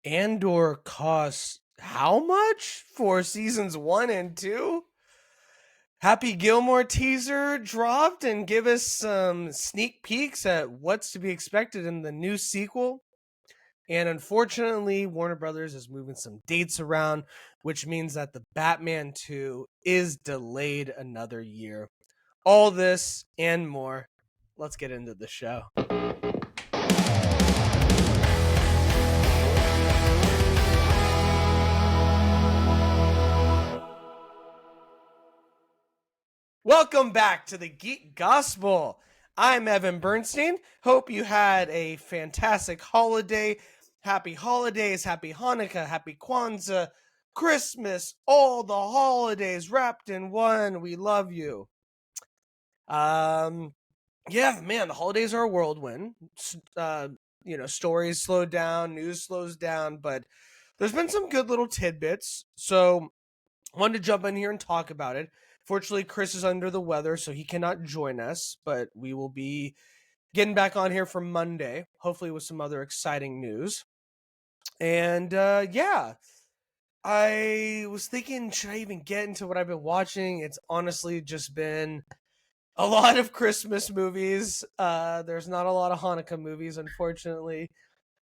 Andor costs how much for seasons 1 and 2? Happy Gilmore teaser dropped and give us some sneak peeks at what's to be expected in the new sequel. And unfortunately, Warner Brothers is moving some dates around, which means that the Batman 2 is delayed another year. All this and more. Let's get into the show. Welcome back to the Geek Gospel. I'm Evan Bernstein. Hope you had a fantastic holiday. Happy holidays, happy Hanukkah, happy Kwanzaa, Christmas, all the holidays wrapped in one. We love you. Yeah, man, the holidays are a whirlwind. Stories slow down, news slows down, but there's been some good little tidbits. So wanted to jump in here and talk about it. Fortunately, Chris is under the weather, so he cannot join us, but we will be getting back on here for Monday, hopefully with some other exciting news. And I was thinking, should I even get into what I've been watching? It's honestly just been a lot of Christmas movies. There's not a lot of Hanukkah movies, unfortunately.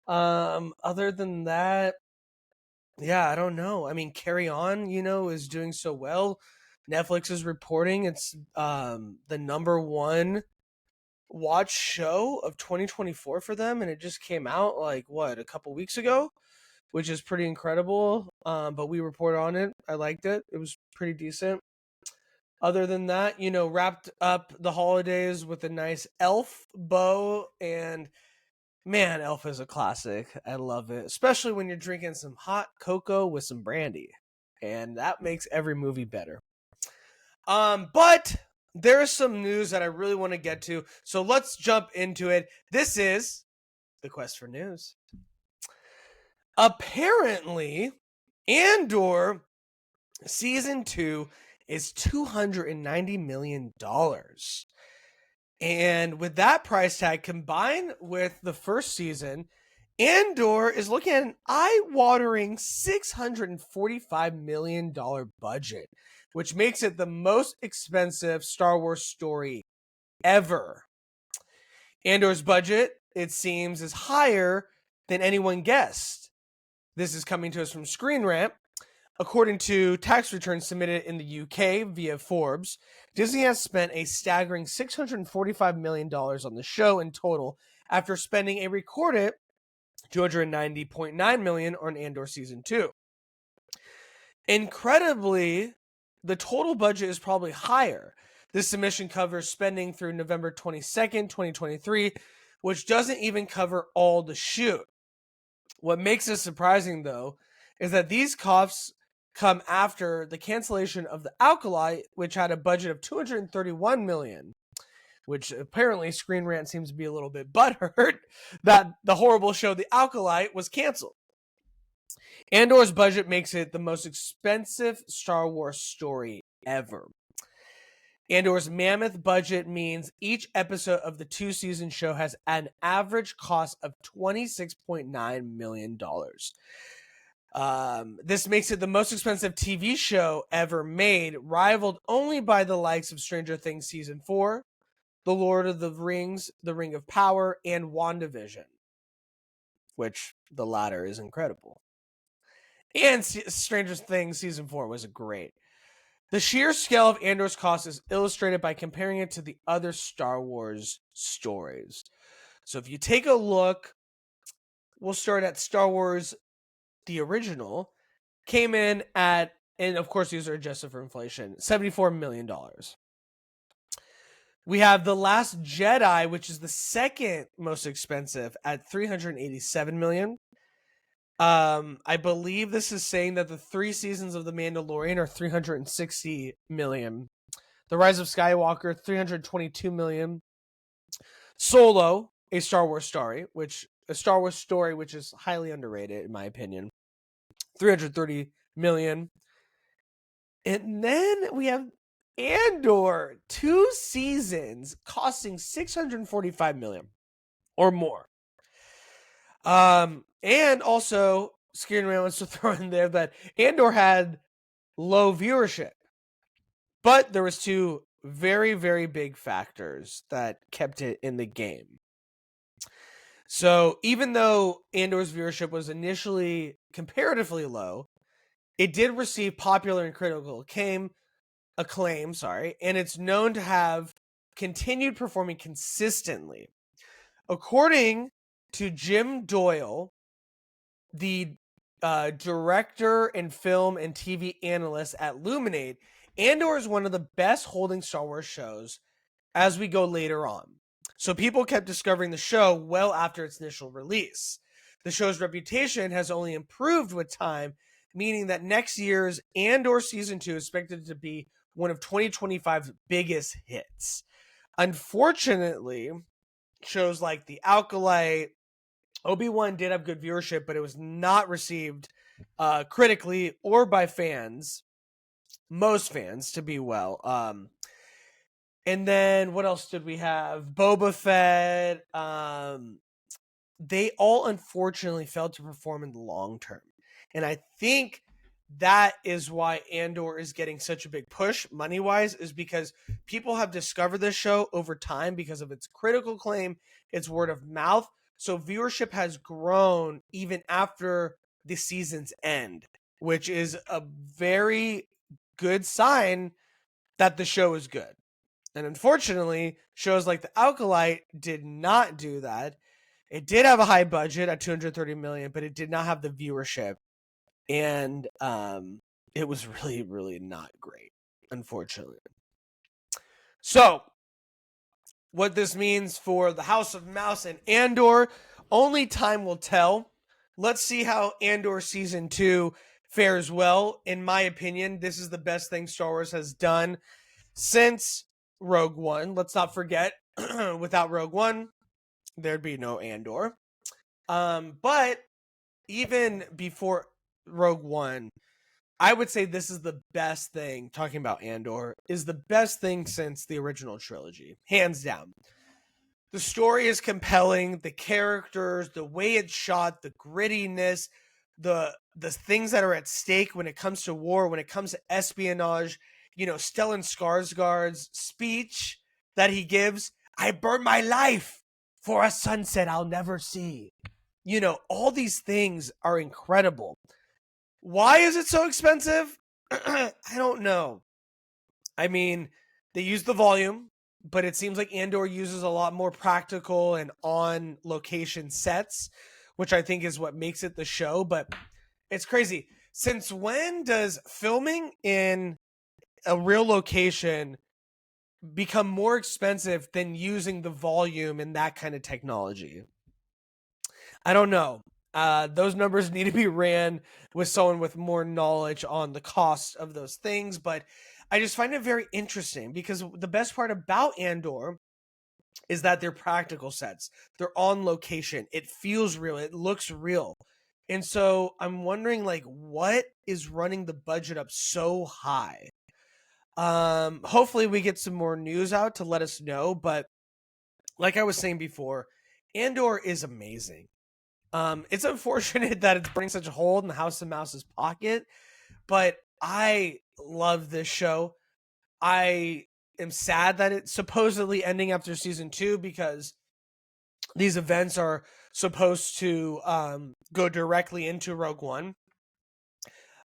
Other than that, yeah, I don't know. I mean, Carry On, is doing so well. Netflix is reporting it's the number one watch show of 2024 for them, and it just came out a couple weeks ago, which is pretty incredible. But we reported on it. I liked it. It was pretty decent. Other than that, wrapped up the holidays with a nice Elf bow, and man, Elf is a classic. I love it, especially when you're drinking some hot cocoa with some brandy, and that makes every movie better. But there is some news that I really want to get to, so let's jump into it. This is the Quest for News. Apparently, Andor Season 2 is $290 million. And with that price tag combined with the first season, Andor is looking at an eye-watering $645 million budget, which makes it the most expensive Star Wars story ever. Andor's budget, it seems, is higher than anyone guessed. This is coming to us from Screen Rant. According to tax returns submitted in the UK via Forbes, Disney has spent a staggering $645 million on the show in total after spending a recorded $290.9 million on Andor Season 2. Incredibly, the total budget is probably higher. This submission covers spending through November 22nd, 2023, which doesn't even cover all the shoot. What makes this surprising, though, is that these costs come after the cancellation of The Acolyte, which had a budget of $231 million, which apparently Screen Rant seems to be a little bit butthurt that the horrible show The Acolyte was canceled. Andor's budget makes it the most expensive Star Wars story ever. Andor's mammoth budget means each episode of the 2-season show has an average cost of $26.9 million. This makes it the most expensive TV show ever made, rivaled only by the likes of Stranger Things Season 4, The Lord of the Rings, The Ring of Power, and WandaVision, which the latter is incredible. And Stranger Things Season 4 was great. The sheer scale of Andor's cost is illustrated by comparing it to the other Star Wars stories. So if you take a look, we'll start at Star Wars, the original, came in at, and of course these are adjusted for inflation, $74 million. We have The Last Jedi, which is the second most expensive, at $387 million. I believe this is saying that the 3 seasons of The Mandalorian are $360 million. The Rise of Skywalker, $322 million. Solo, a Star Wars story, which is highly underrated in my opinion, $330 million. And then we have Andor, 2 seasons costing $645 million or more. And also Scared Man wants to throw in there that Andor had low viewership, but there was two very, very big factors that kept it in the game. So even though Andor's viewership was initially comparatively low, it did receive popular and critical acclaim, and it's known to have continued performing consistently. According to Jim Doyle, the director and film and TV analyst at Luminate, Andor is one of the best holding Star Wars shows as we go later on. So people kept discovering the show well after its initial release. The show's reputation has only improved with time, meaning that next year's Andor Season 2 is expected to be one of 2025's biggest hits. Unfortunately, shows like The Acolyte, Obi-Wan did have good viewership, but it was not received critically or by fans, most fans, to be well. And then what else did we have? Boba Fett. They all unfortunately failed to perform in the long term. And I think that is why Andor is getting such a big push money-wise, is because people have discovered this show over time because of its critical acclaim, its word of mouth. So viewership has grown even after the season's end, which is a very good sign that the show is good. And unfortunately, shows like The Acolyte did not do that. It did have a high budget at $230 million, but it did not have the viewership. And it was really, really not great, unfortunately. So, what this means for the House of Mouse and Andor, only time will tell. Let's see how Andor Season 2 fares well. In my opinion, this is the best thing Star Wars has done since Rogue One. Let's not forget, without Rogue One, there'd be no Andor. But even before Rogue One, I would say this is the best thing, talking about Andor, is the best thing since the original trilogy, hands down. The story is compelling, the characters, the way it's shot, the grittiness, the things that are at stake when it comes to war, when it comes to espionage, Stellan Skarsgård's speech that he gives, I burn my life for a sunset I'll never see. All these things are incredible. Why is it so expensive? I don't know. I mean, they use the volume, but it seems like Andor uses a lot more practical and on-location sets, which I think is what makes it the show. But it's crazy. Since when does filming in a real location become more expensive than using the volume and that kind of technology? I don't know. Those numbers need to be ran with someone with more knowledge on the cost of those things, but I just find it very interesting because the best part about Andor is that they're practical sets. They're on location. It feels real. It looks real. And so I'm wondering, what is running the budget up so high? Hopefully we get some more news out to let us know, but like I was saying before, Andor is amazing. It's unfortunate that it's burning such a hole in the House of Mouse's pocket, but I love this show. I am sad that it's supposedly ending after season 2 because these events are supposed to go directly into Rogue One.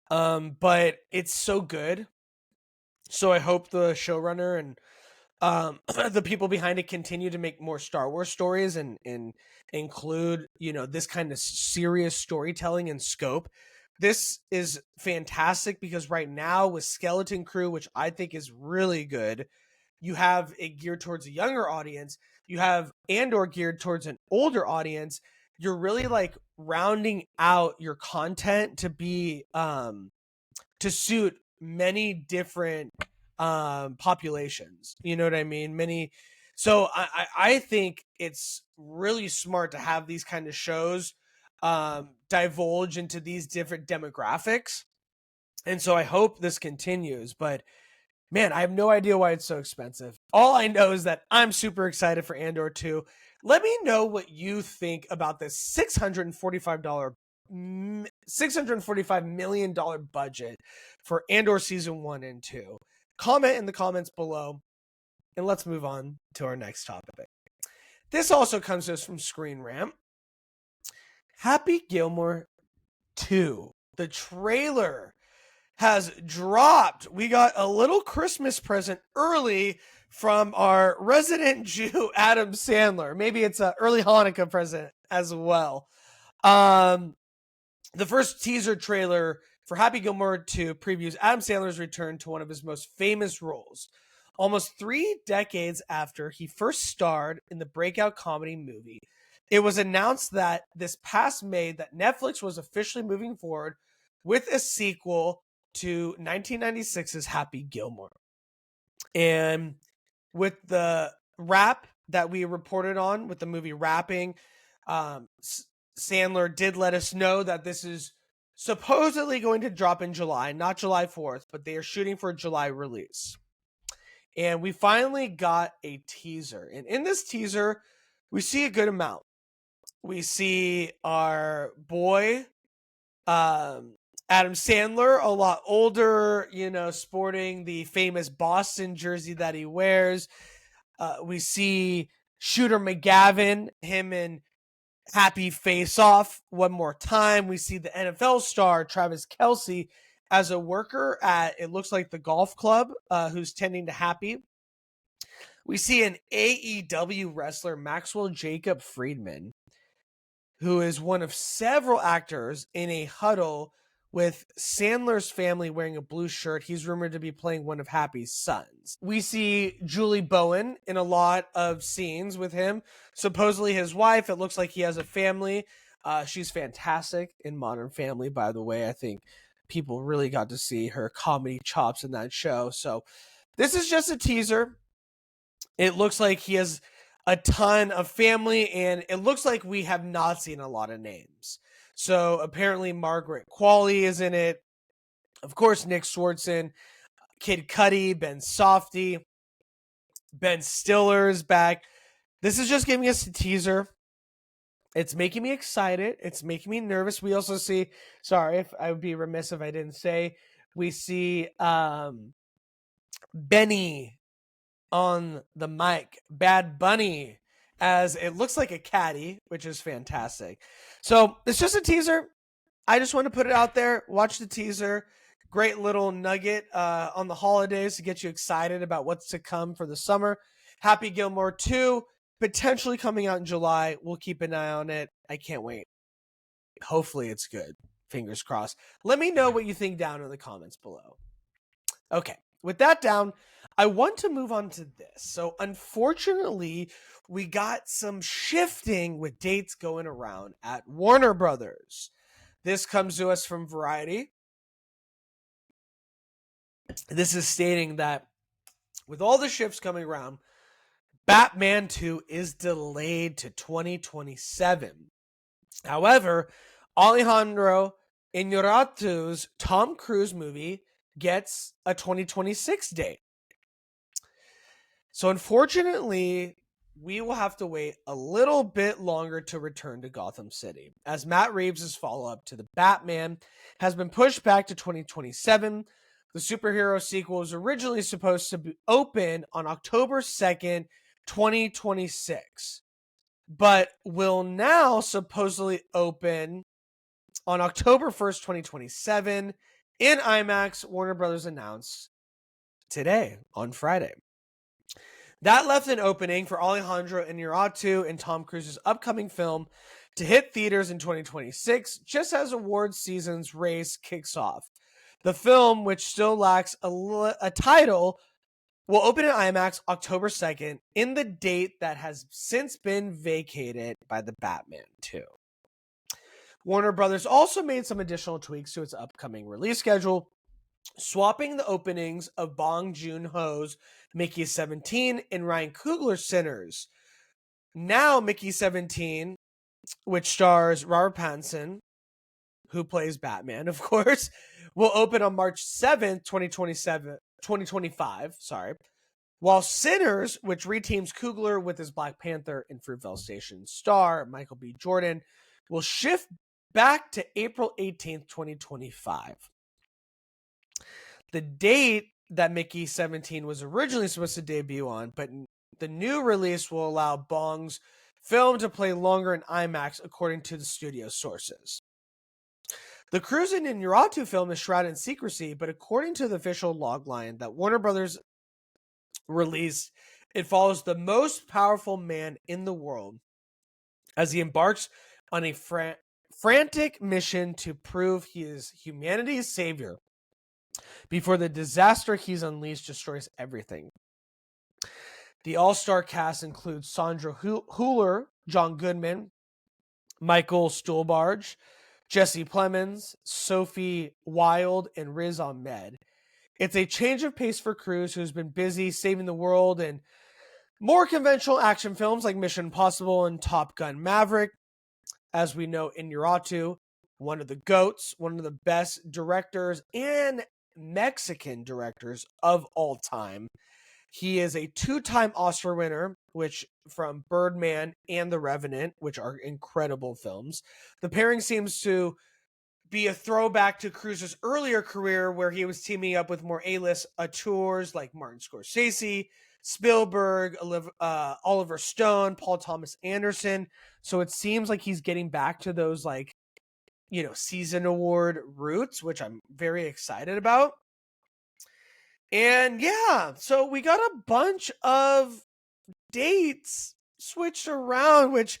But it's so good. So I hope the showrunner and the people behind it continue to make more Star Wars stories and include, this kind of serious storytelling and scope. This is fantastic because right now with Skeleton Crew, which I think is really good, you have it geared towards a younger audience. You have Andor geared towards an older audience. You're really rounding out your content to be to suit many different populations. You know what I mean? So I think it's really smart to have these kind of shows divulge into these different demographics. And so I hope this continues, but man, I have no idea why it's so expensive. All I know is that I'm super excited for Andor 2. Let me know what you think about this $645 $645 million budget for Andor season 1 and 2. Comment in the comments below, and let's move on to our next topic. This also comes to us from Screen Rant. Happy Gilmore 2. The trailer has dropped. We got a little Christmas present early from our resident Jew, Adam Sandler. Maybe it's an early Hanukkah present as well. The first teaser trailer for Happy Gilmore 2 previews Adam Sandler's return to one of his most famous roles. Almost 3 decades after he first starred in the breakout comedy movie, it was announced that this past May that Netflix was officially moving forward with a sequel to 1996's Happy Gilmore. And with the wrap that we reported on, with the movie wrapping, Sandler did let us know that this is supposedly going to drop in July, not July 4th, but they are shooting for a July release. And we finally got a teaser. And in this teaser, we see a good amount. We see our boy, Adam Sandler, a lot older, sporting the famous Boston jersey that he wears. We see Shooter McGavin, him in Happy Face Off one more time. We see the NFL star, Travis Kelce, as a worker at, it looks like, the golf club, who's tending to Happy. We see an AEW wrestler, Maxwell Jacob Friedman, who is one of several actors in a huddle with Sandler's family wearing a blue shirt. He's rumored to be playing one of Happy's sons. We see Julie Bowen in a lot of scenes with him. Supposedly his wife. It looks like he has a family. She's fantastic in Modern Family, by the way. I think people really got to see her comedy chops in that show. So this is just a teaser. It looks like he has a ton of family, and it looks like we have not seen a lot of names. So apparently Margaret Qualley is in it. Of course, Nick Swardson, Kid Cudi, Ben Softy, Ben Stiller is back. This is just giving us a teaser. It's making me excited. It's making me nervous. We also see, sorry, if I would be remiss if I didn't say, we see Benny on the mic, Bad Bunny, as it looks like a caddy, which is fantastic. So it's just a teaser. I just want to put it out there. Watch the teaser. Great little nugget on the holidays to get you excited about what's to come for the summer. Happy Gilmore 2, potentially coming out in July. We'll keep an eye on it. I can't wait. Hopefully it's good. Fingers crossed. Let me know what you think down in the comments below. Okay, with that down, I want to move on to this. So unfortunately, we got some shifting with dates going around at Warner Brothers. This comes to us from Variety. This is stating that with all the shifts coming around, Batman 2 is delayed to 2027. However, Alejandro Inarritu's Tom Cruise movie gets a 2026 date. So unfortunately, we will have to wait a little bit longer to return to Gotham City, as Matt Reeves' follow-up to The Batman has been pushed back to 2027. The superhero sequel was originally supposed to open on October 2nd, 2026, but will now supposedly open on October 1st, 2027 in IMAX, Warner Brothers announced today, on Friday. That left an opening for Alejandro Inarritu and Tom Cruise's upcoming film to hit theaters in 2026, just as awards season's race kicks off. The film, which still lacks a title, will open in IMAX October 2nd in the date that has since been vacated by The Batman 2. Warner Brothers also made some additional tweaks to its upcoming release schedule, swapping the openings of Bong Joon-ho's Mickey 17 and Ryan Coogler's Sinners. Now Mickey 17, which stars Robert Pattinson, who plays Batman, of course, will open on March 7th, 2025, while Sinners, which reteams Coogler with his Black Panther and Fruitvale Station star Michael B. Jordan, will shift back to April 18th, 2025. The date that Mickey 17 was originally supposed to debut on, but the new release will allow Bong's film to play longer in IMAX, according to the studio sources. The Cruising in Naruto film is shrouded in secrecy, but according to the official logline that Warner Brothers released, it follows the most powerful man in the world as he embarks on a frantic mission to prove he is humanity's savior before the disaster he's unleashed destroys everything. The all-star cast includes Sandra Hüller, John Goodman, Michael Stuhlbarg, Jesse Plemons, Sophie Wilde, and Riz Ahmed. It's a change of pace for Cruise, who's been busy saving the world in more conventional action films like Mission Impossible and Top Gun Maverick. As we know, Inarritu, one of the GOATs, one of the best directors and Mexican directors of all time. He is a 2-time Oscar winner, which from Birdman and The Revenant, which are incredible films. The pairing seems to be a throwback to Cruise's earlier career, where he was teaming up with more A-list auteurs like Martin Scorsese, Spielberg, Oliver Stone, Paul Thomas Anderson. So it seems like he's getting back to those, like, you know, season award roots, which I'm very excited about. And yeah, so we got a bunch of dates switched around, which,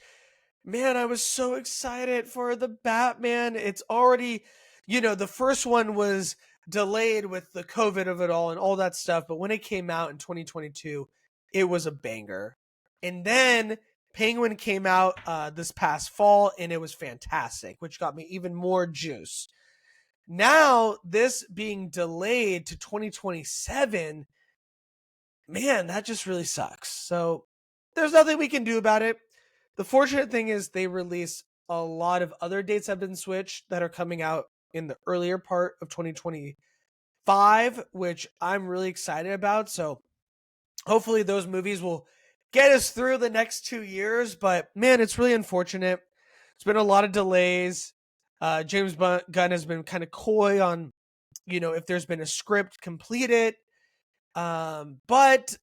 man, I was so excited for the Batman. It's already, you know, the first one was delayed with the COVID of it all and all that stuff. But when it came out in 2022, it was a banger. And then Penguin came out this past fall, and it was fantastic, which got me even more juice. Now, this being delayed to 2027, man, that just really sucks. So there's nothing we can do about it. The fortunate thing is they released a lot of other dates have been switched that are coming out in the earlier part of 2025, which I'm really excited about. So hopefully those movies will get us through the next 2 years. But man, it's really unfortunate. It's been a lot of delays. James Gunn has been kind of coy on, you know, if there's been a script completed. But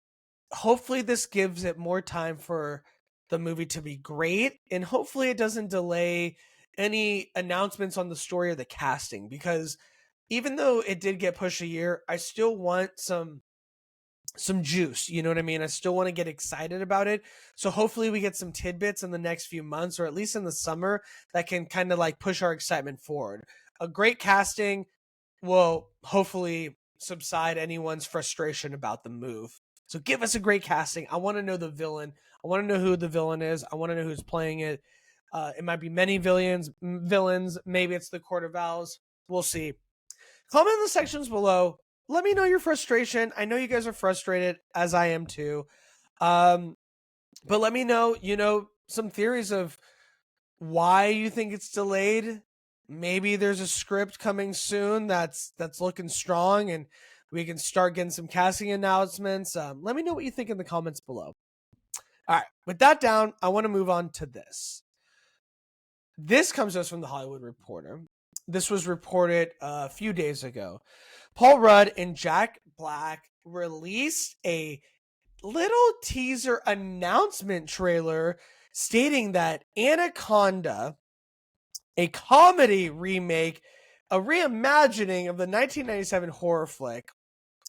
hopefully this gives it more time for the movie to be great, and hopefully it doesn't delay any announcements on the story or the casting, because even though it did get pushed a year, I still want some juice, you know what I mean? I still want to get excited about it. So hopefully we get some tidbits in the next few months, or at least in the summer, that can kind of like push our excitement forward. A great casting will hopefully subside anyone's frustration about the move. So give us a great casting. I want to know the villain. I want to know who the villain is. I want to know who's playing it. It might be many villains. Maybe it's the Court of Owls. We'll see. Comment in the sections below. Let me know your frustration. I know you guys are frustrated, as I am too. But let me know, you know, some theories of why you think it's delayed. Maybe there's a script coming soon that's looking strong, and we can start getting some casting announcements. Let me know what you think in the comments below. All right, with that down, I want to move on to this. This comes to us from the Hollywood Reporter. This was reported a few days ago. Paul Rudd and Jack Black released a little teaser announcement trailer stating that Anaconda, a comedy remake, a reimagining of the 1997 horror flick,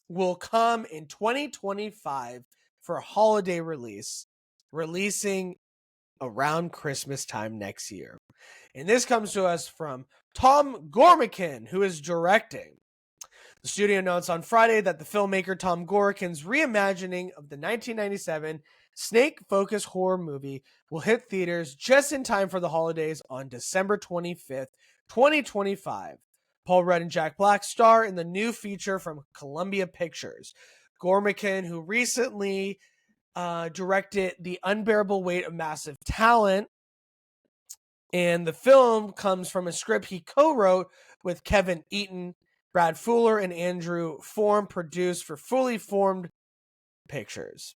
will come in 2025 for a holiday release, releasing around Christmas time next year. And this comes to us from Tom Gormican, who is directing. The studio announced on Friday that the filmmaker Tom Gormican's reimagining of the 1997 snake-focused horror movie will hit theaters just in time for the holidays on December 25th, 2025. Paul Rudd and Jack Black star in the new feature from Columbia Pictures. Gormican, who recently directed The Unbearable Weight of Massive Talent, and the film comes from a script he co-wrote with Kevin Eaton, Brad Fuller, and Andrew Form, produced for Fully Formed Pictures.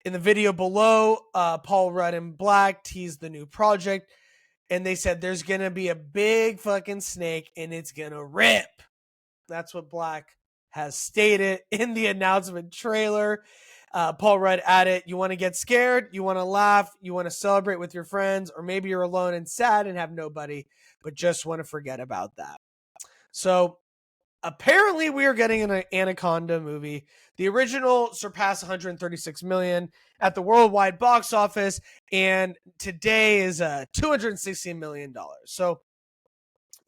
In the video below, Paul Rudd and Black teased the new project, and they said there's going to be a big fucking snake and it's going to rip. That's what Black has stated in the announcement trailer. Paul Rudd added, you want to get scared, you want to laugh, you want to celebrate with your friends, or maybe you're alone and sad and have nobody, but just want to forget about that. So apparently we are getting an Anaconda movie. The original surpassed 136 million at the worldwide box office, and today is $216 million. So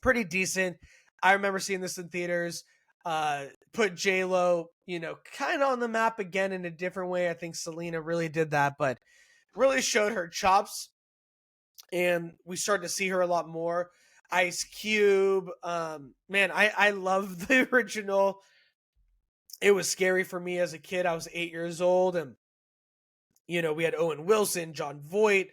pretty decent. I remember seeing this in theaters. Put J-Lo, kind of on the map again in a different way. I think Selena really did that, but really showed her chops, and we started to see her a lot more. Ice Cube, man, I love the original. It was scary for me as a kid. I was 8 years old, and we had Owen Wilson, John Voight.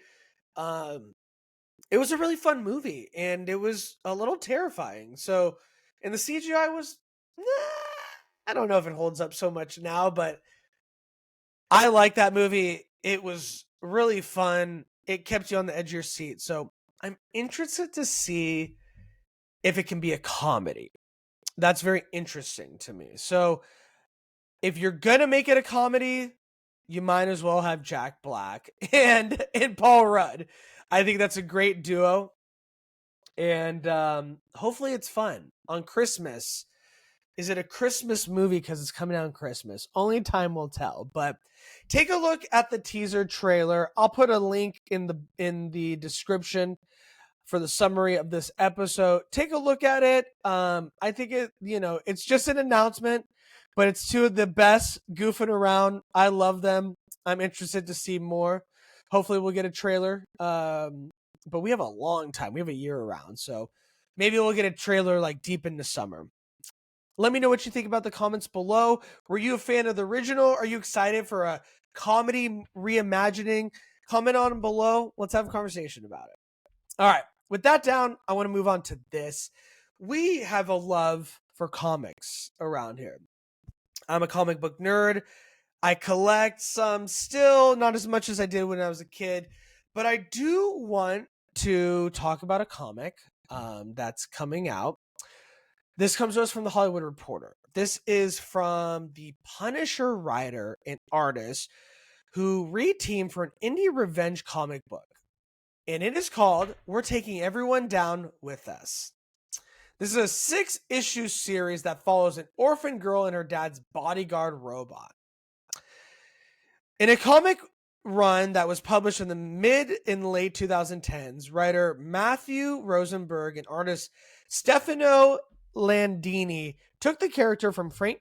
It was a really fun movie, and it was a little terrifying. So, and the CGI was, I don't know if it holds up so much now, but I like that movie. It was really fun. It kept you on the edge of your seat. So I'm interested to see if it can be a comedy. That's very interesting to me. So if you're going to make it a comedy, you might as well have Jack Black and Paul Rudd. I think that's a great duo. And hopefully it's fun on Christmas. Is it a Christmas movie because it's coming out on Christmas? Only time will tell. But take a look at the teaser trailer. I'll put a link in the description for the summary of this episode. Take a look at it. I think it's just an announcement, but it's two of the best goofing around. I love them. I'm interested to see more. Hopefully we'll get a trailer. But we have a long time. We have a year around. So maybe we'll get a trailer like deep into summer. Let me know what you think about the comments below. Were you a fan of the original? Are you excited for a comedy reimagining? Comment on below. Let's have a conversation about it. All right. With that down, I want to move on to this. We have a love for comics around here. I'm a comic book nerd. I collect some still, not as much as I did when I was a kid, but I do want to talk about a comic that's coming out. This comes to us from the Hollywood Reporter. This is from the Punisher writer and artist who reteamed for an indie revenge comic book. And it is called We're Taking Everyone Down With Us. This is a 6-issue series that follows an orphan girl and her dad's bodyguard robot. In a comic run that was published in the mid and late 2010s, writer Matthew Rosenberg and artist Stefano Landini took the character from Frank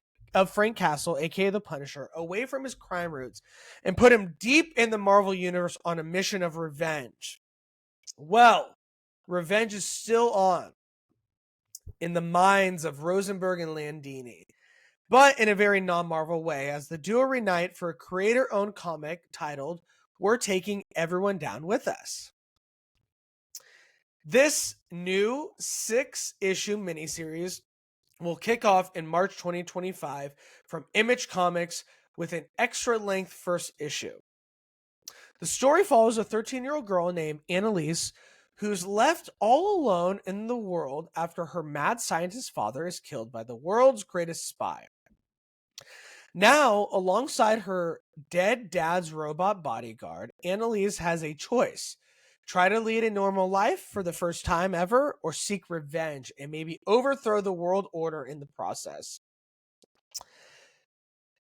Castle, aka the Punisher, away from his crime roots and put him deep in the Marvel Universe on a mission of revenge. Well, revenge is still on in the minds of Rosenberg and Landini, but in a very non-Marvel way, as the duo reunite for a creator-owned comic titled We're Taking Everyone Down With Us. This new 6-issue miniseries will kick off in March 2025 from Image Comics with an extra-length first issue. The story follows a 13-year-old girl named Annalise who's left all alone in the world after her mad scientist father is killed by the world's greatest spy. Now, alongside her dead dad's robot bodyguard, Annalise has a choice. Try to lead a normal life for the first time ever, or seek revenge and maybe overthrow the world order in the process.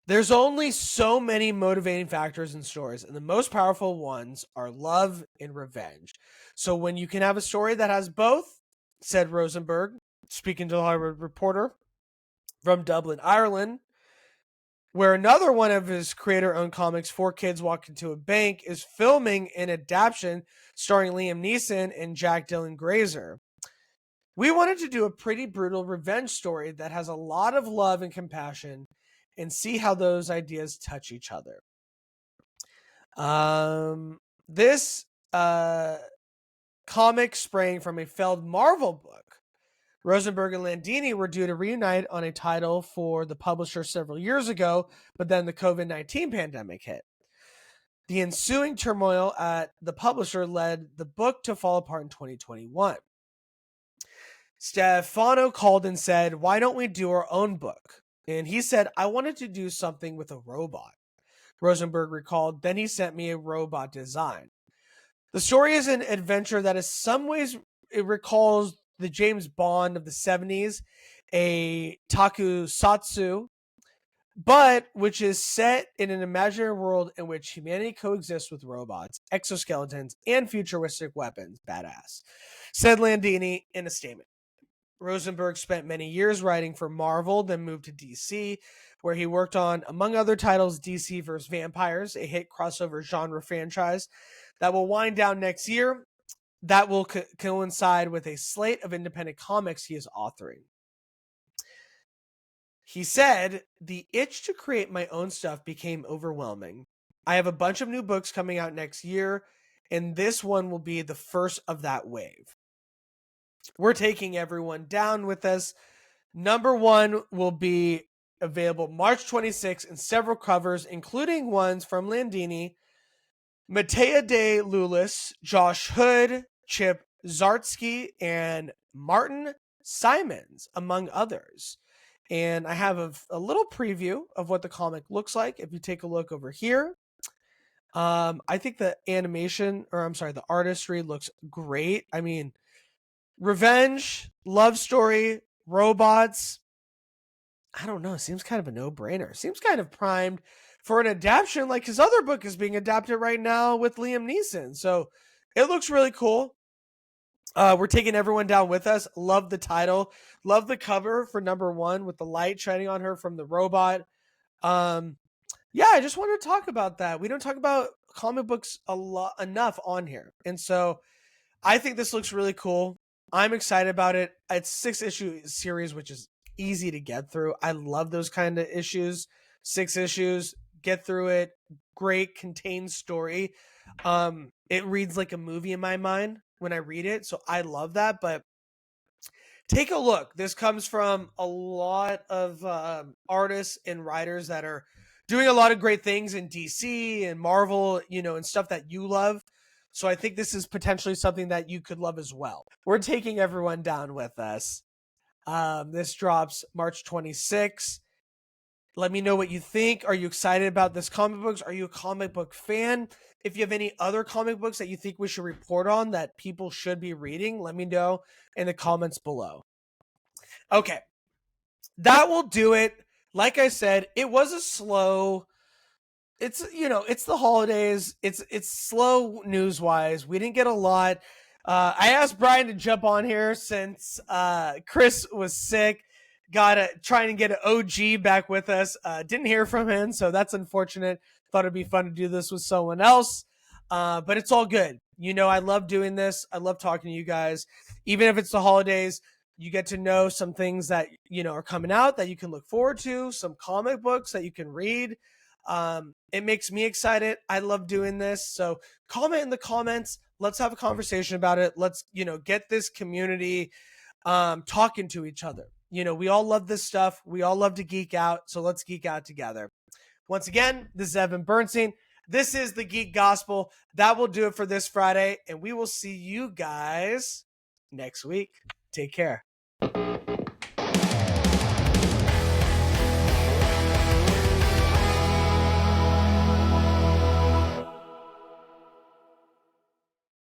There's only so many motivating factors in stories, and the most powerful ones are love and revenge. So when you can have a story that has both, said Rosenberg, speaking to the Hollywood Reporter from Dublin, Ireland, where another one of his creator-owned comics, Four Kids Walk Into a Bank, is filming an adaptation starring Liam Neeson and Jack Dylan Grazer. We wanted to do a pretty brutal revenge story that has a lot of love and compassion and see how those ideas touch each other. This comic sprang from a failed Marvel book. Rosenberg and Landini were due to reunite on a title for the publisher several years ago, but then the COVID-19 pandemic hit. The ensuing turmoil at the publisher led the book to fall apart in 2021. Stefano called and said, "Why don't we do our own book?" And he said, "I wanted to do something with a robot." Rosenberg recalled, "Then he sent me a robot design." The story is an adventure that in some ways it recalls the James Bond of the 70s, a takusatsu, but which is set in an imaginary world in which humanity coexists with robots, exoskeletons, and futuristic weapons. Badass, said Landini in a statement. Rosenberg spent many years writing for Marvel, then moved to DC, where he worked on, among other titles, DC vs. Vampires, a hit crossover genre franchise that will wind down next year. That will coincide with a slate of independent comics he is authoring. He said, "The itch to create my own stuff became overwhelming. I have a bunch of new books coming out next year, and this one will be the first of that wave. We're taking everyone down with us. Number one will be available March 26th in several covers, including ones from Landini, Matea de Lulis, Josh Hood, Chip Zartsky, and Martin Simons, among others." And I have a little preview of what the comic looks like. If you take a look over here, I think the the artistry looks great. I mean, revenge, love story, robots. I don't know. Seems kind of a no-brainer. Seems kind of primed for an adaptation, like his other book is being adapted right now with Liam Neeson. So it looks really cool. We're taking everyone down with us. Love the title. Love the cover for number one with the light shining on her from the robot. Yeah, I just want to talk about that. We don't talk about comic books enough on here. And so I think this looks really cool. I'm excited about it. It's 6-issue series, which is easy to get through. I love those kind of issues. 6 issues, get through it. Great contained story. It reads like a movie in my mind when I read it, so I love that. But take a look. This comes from a lot of artists and writers that are doing a lot of great things in DC and Marvel, and stuff that you love. So I think this is potentially something that you could love as well. We're taking everyone down with us. This drops March 26th. Let me know what you think. Are you excited about this comic books? Are you a comic book fan? If you have any other comic books that you think we should report on that people should be reading, let me know in the comments below. Okay, that will do it. Like I said, it was a slow. It's the holidays. It's slow news wise. We didn't get a lot. I asked Brian to jump on here since Chris was sick. Trying to get an OG back with us. Didn't hear from him, so that's unfortunate. Thought it'd be fun to do this with someone else. But it's all good. I love doing this. I love talking to you guys. Even if it's the holidays, you get to know some things that, are coming out that you can look forward to, some comic books that you can read. It makes me excited. I love doing this. So comment in the comments. Let's have a conversation about it. Let's, get this community talking to each other. We all love this stuff. We all love to geek out. So let's geek out together. Once again, this is Evan Bernstein. This is the Geek Gospel. That will do it for this Friday. And we will see you guys next week. Take care.